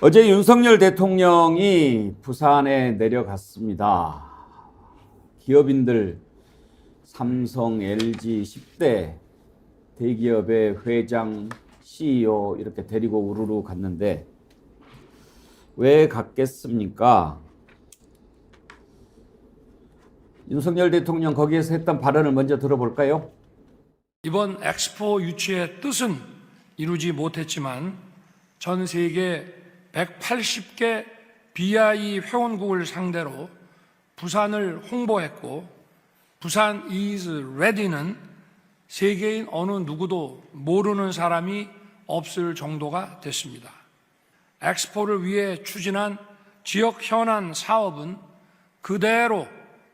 어제 윤석열 대통령이 부산에 내려갔습니다. 기업인들 삼성, LG, 10대 대기업의 회장, CEO 이렇게 데리고 우르르 갔는데 왜 갔겠습니까? 윤석열 대통령 거기에서 했던 발언을 먼저 들어볼까요? 이번 엑스포 유치의 뜻은 이루지 못했지만 전 세계 180개 BI 회원국을 상대로 부산을 홍보했고 부산 is ready는 세계인 어느 누구도 모르는 사람이 없을 정도가 됐습니다. 엑스포를 위해 추진한 지역 현안 사업은 그대로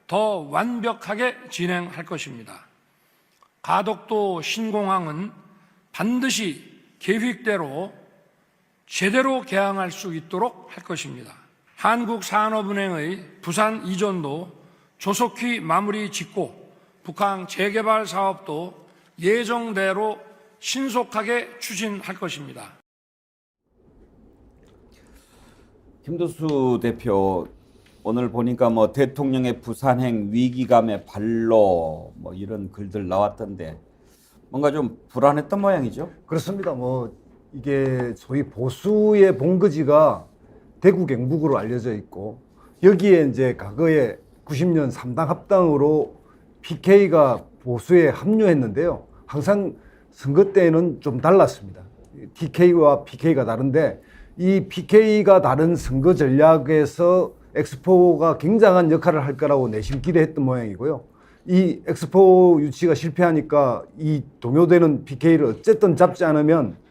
더 완벽하게 진행할 것입니다. 가덕도 신공항은 반드시 계획대로 제대로 개항할 수 있도록 할 것입니다. 한국산업은행의 부산 이전도 조속히 마무리 짓고 북한 재개발 사업도 예정대로 신속하게 추진할 것입니다. 김두수 대표, 오늘 보니까 뭐 대통령의 부산행 위기감의 발로 뭐 이런 글들 나왔던데 뭔가 좀 불안했던 모양이죠? 그렇습니다. 뭐 이게 소위 보수의 본거지가 대구 경북으로 알려져 있고 여기에 이제 과거에 90년 3당 합당으로 PK가 보수에 합류했는데요. 항상 선거 때는 좀 달랐습니다. TK와 PK가 다른데 이 PK가 다른 선거 전략에서 엑스포가 굉장한 역할을 할 거라고 내심 기대했던 모양이고요. 이 엑스포 유치가 실패하니까 이 동요되는 PK를 어쨌든 잡지 않으면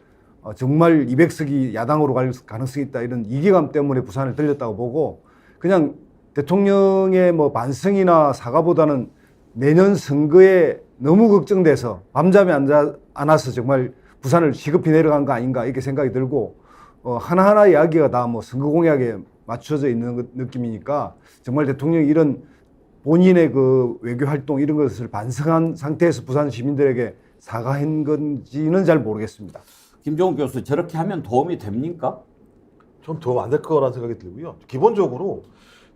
정말 200석이 야당으로 갈 가능성이 있다, 이런 이기감 때문에 부산을 들렸다고 보고, 그냥 대통령의 뭐 반성이나 사과보다는 내년 선거에 너무 걱정돼서 밤잠이 안 와서 정말 부산을 시급히 내려간 거 아닌가 이렇게 생각이 들고, 하나하나 이야기가 다 뭐 선거 공약에 맞춰져 있는 느낌이니까 정말 대통령이 이런 본인의 그 외교 활동 이런 것을 반성한 상태에서 부산 시민들에게 사과한 건지는 잘 모르겠습니다. 김종욱 교수, 저렇게 하면 도움이 됩니까? 전 도움 안 될 거라는 생각이 들고요. 기본적으로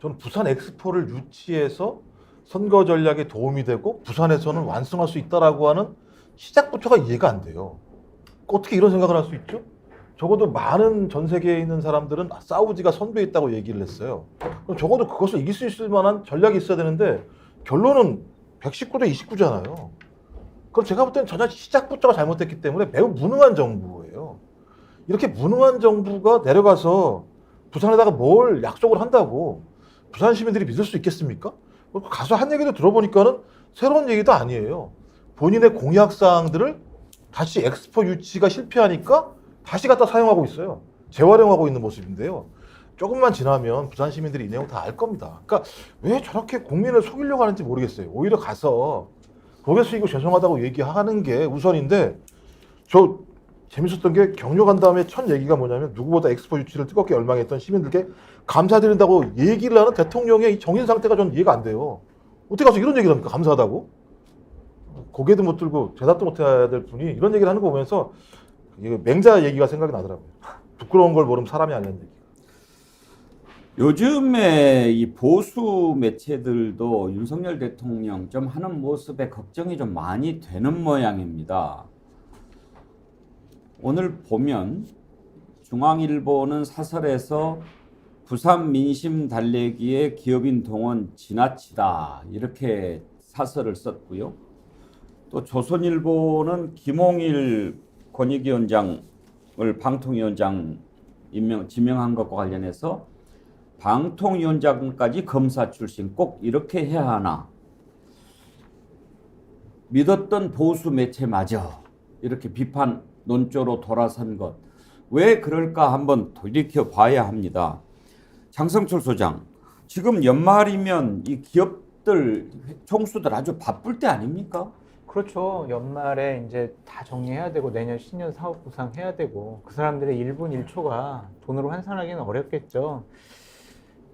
저는 부산 엑스포를 유치해서 선거 전략에 도움이 되고 부산에서는 완성할 수 있다라고 하는 시작부터가 이해가 안 돼요. 어떻게 이런 생각을 할 수 있죠? 적어도 많은 전 세계에 있는 사람들은 사우디가 선두했다고 얘기를 했어요. 그럼 적어도 그것을 이길 수 있을 만한 전략이 있어야 되는데 결론은 119대 29잖아요. 그럼 제가 볼 때는 전혀 시작부터가 잘못됐기 때문에 매우 무능한 정부예요. 이렇게 무능한 정부가 내려가서 부산에다가 뭘 약속을 한다고 부산 시민들이 믿을 수 있겠습니까? 가서 한 얘기도 들어보니까는 새로운 얘기도 아니에요. 본인의 공약사항들을 다시 엑스포 유치가 실패하니까 다시 갖다 사용하고 있어요. 재활용하고 있는 모습인데요. 조금만 지나면 부산 시민들이 이 내용 다 알 겁니다. 그러니까 왜 저렇게 국민을 속이려고 하는지 모르겠어요. 오히려 가서 고개 숙이고 죄송하다고 얘기하는 게 우선인데, 저 재밌었던 게 경력한 다음에 첫 얘기가 뭐냐면 누구보다 엑스포 유치를 뜨겁게 열망했던 시민들께 감사드린다고 얘기를 하는 대통령의 이 정신 상태가 전 이해가 안 돼요. 어떻게 가서 이런 얘기를 합니까? 감사하다고? 고개도 못 들고 대답도 못 해야 될 분이 이런 얘기를 하는 거 보면서 맹자 얘기가 생각이 나더라고요. 부끄러운 걸 모르면 사람이 아니라는 얘기. 요즘에 이 보수 매체들도 윤석열 대통령 좀 하는 모습에 걱정이 좀 많이 되는 모양입니다. 오늘 보면 중앙일보는 사설에서 부산 민심 달래기에 기업인 동원 지나치다 이렇게 사설을 썼고요. 또 조선일보는 김홍일 권익위원장을 방통위원장 지명한 것과 관련해서 방통위원장까지 검사 출신 꼭 이렇게 해야 하나, 믿었던 보수 매체마저 이렇게 비판 논조로 돌아선 것, 왜 그럴까 한번 돌이켜 봐야 합니다. 장성철 소장, 지금 연말이면 이 기업들 총수들 아주 바쁠 때 아닙니까? 그렇죠. 연말에 이제 다 정리해야 되고 내년 신년 사업 구상해야 되고 그 사람들의 1분 1초가 돈으로 환산하기는 어렵겠죠.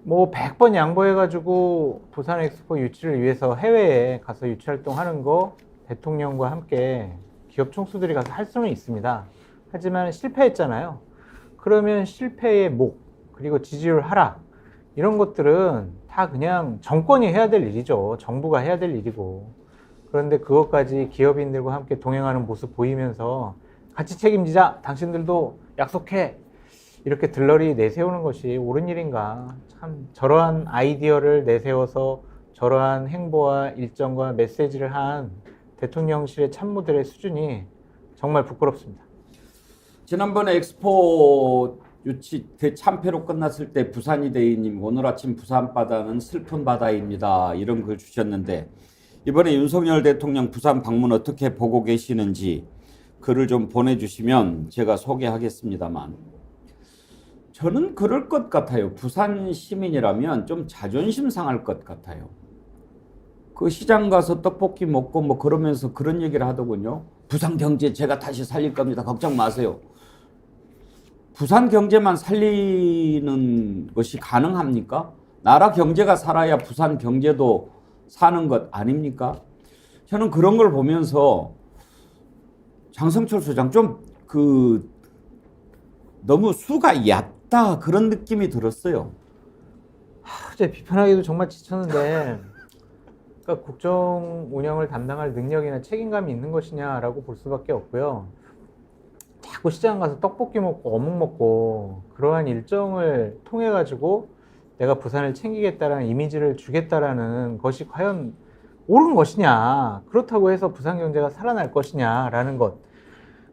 뭐 100번 양보해가지고 부산 엑스포 유치를 위해서 해외에 가서 유치 활동하는 거 대통령과 함께 기업 총수들이 가서 할 수는 있습니다. 하지만 실패했잖아요. 그러면 실패의 목, 그리고 지지율 하락, 이런 것들은 다 그냥 정권이 해야 될 일이죠. 정부가 해야 될 일이고. 그런데 그것까지 기업인들과 함께 동행하는 모습 보이면서 같이 책임지자, 당신들도 약속해, 이렇게 들러리 내세우는 것이 옳은 일인가. 참 저러한 아이디어를 내세워서 저러한 행보와 일정과 메시지를 한 대통령실의 참모들의 수준이 정말 부끄럽습니다. 지난번에 엑스포 유치 대참패로 끝났을 때 부산이 대위님 오늘 아침 부산 바다는 슬픈 바다입니다. 이런 글 주셨는데 이번에 윤석열 대통령 부산 방문 어떻게 보고 계시는지 글을 좀 보내주시면 제가 소개하겠습니다만 저는 그럴 것 같아요. 부산 시민이라면 좀 자존심 상할 것 같아요. 그 시장 가서 떡볶이 먹고 뭐 그러면서 그런 얘기를 하더군요. 부산 경제 제가 다시 살릴 겁니다. 걱정 마세요. 부산 경제만 살리는 것이 가능합니까? 나라 경제가 살아야 부산 경제도 사는 것 아닙니까? 저는 그런 걸 보면서 장성철 소장 좀 너무 수가 얕다 그런 느낌이 들었어요. 어제 비판하기도 정말 지쳤는데, 그러니까 국정 운영을 담당할 능력이나 책임감이 있는 것이냐라고 볼 수밖에 없고요. 자꾸 시장 가서 떡볶이 먹고 어묵 먹고 그러한 일정을 통해 가지고 내가 부산을 챙기겠다라는 이미지를 주겠다라는 것이 과연 옳은 것이냐, 그렇다고 해서 부산 경제가 살아날 것이냐라는 것.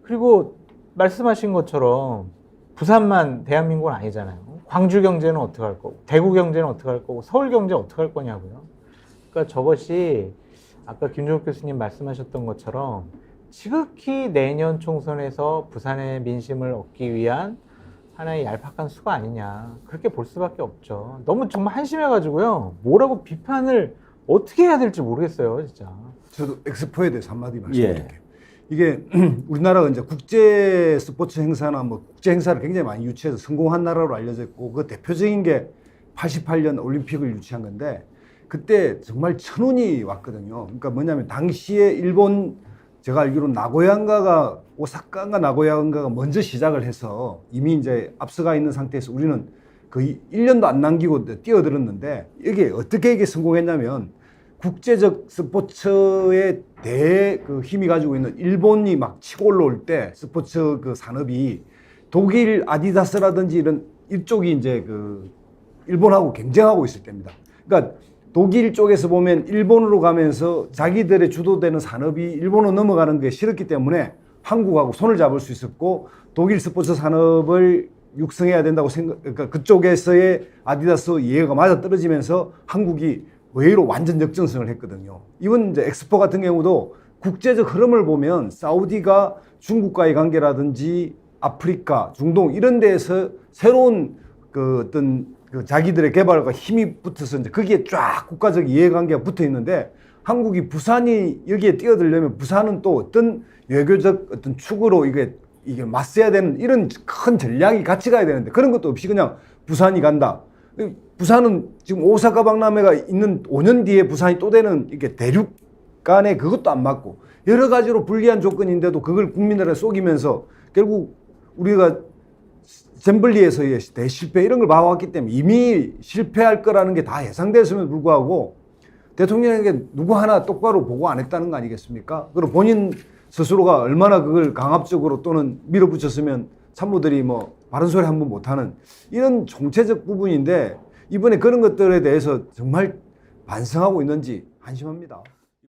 그리고 말씀하신 것처럼 부산만 대한민국은 아니잖아요. 광주 경제는 어떻게 할 거고, 대구 경제는 어떻게 할 거고, 서울 경제 어떻게 할 거냐고요. 그러니까 저것이 아까 김종욱 교수님 말씀하셨던 것처럼 지극히 내년 총선에서 부산의 민심을 얻기 위한 하나의 얄팍한 수가 아니냐, 그렇게 볼 수밖에 없죠. 너무 정말 한심해가지고요, 뭐라고 비판을 어떻게 해야 될지 모르겠어요, 진짜. 저도 엑스포에 대해서 한마디 말씀드릴게요. 이게 우리나라가 이제 국제 스포츠 행사나 뭐 국제 행사를 굉장히 많이 유치해서 성공한 나라로 알려져 있고, 그 대표적인 게 88년 올림픽을 유치한 건데 그때 정말 천운이 왔거든요. 그러니까 뭐냐면 당시에 일본, 제가 알기로는 나고야인가가, 오사카인가 나고야인가가 먼저 시작을 해서 이미 이제 앞서가 있는 상태에서 우리는 거의 1년도 안 남기고 뛰어들었는데, 이게 어떻게 이게 성공했냐면 국제적 스포츠의 힘이 가지고 있는 일본이 막 치고 올라올 때 스포츠 그 산업이 독일 아디다스라든지 이런 이쪽이 이제 일본하고 경쟁하고 있을 때입니다. 그러니까 독일 쪽에서 보면 일본으로 가면서 자기들의 주도되는 산업이 일본으로 넘어가는 게 싫었기 때문에 한국하고 손을 잡을 수 있었고, 독일 스포츠 산업을 육성해야 된다고 그러니까 그쪽에서의 아디다스 이해가 맞아 떨어지면서 한국이 의외로 완전 역전승을 했거든요. 이번 이제 엑스포 같은 경우도 국제적 흐름을 보면 사우디가 중국과의 관계라든지 아프리카, 중동 이런 데에서 새로운 자기들의 개발과 힘이 붙어서 이제 거기에 쫙 국가적 이해관계가 붙어 있는데, 한국이 부산이 여기에 뛰어들려면 부산은 또 어떤 외교적 어떤 축으로 이게 맞서야 되는 이런 큰 전략이 같이 가야 되는데, 그런 것도 없이 그냥 부산이 간다. 부산은 지금 오사카 박람회가 있는 5년 뒤에 부산이 또 되는 이게 대륙 간에 그것도 안 맞고 여러 가지로 불리한 조건인데도 그걸 국민들에 속이면서 결국 우리가 젬블리에서의 대실패 이런 걸 봐왔기 때문에 이미 실패할 거라는 게 다 예상됐음에도 불구하고 대통령에게 누구 하나 똑바로 보고 안 했다는 거 아니겠습니까? 그리고 본인 스스로가 얼마나 그걸 강압적으로 또는 밀어붙였으면 참모들이 뭐 바른 소리 한 번 못하는 이런 정체적 부분인데, 이번에 그런 것들에 대해서 정말 반성하고 있는지 한심합니다.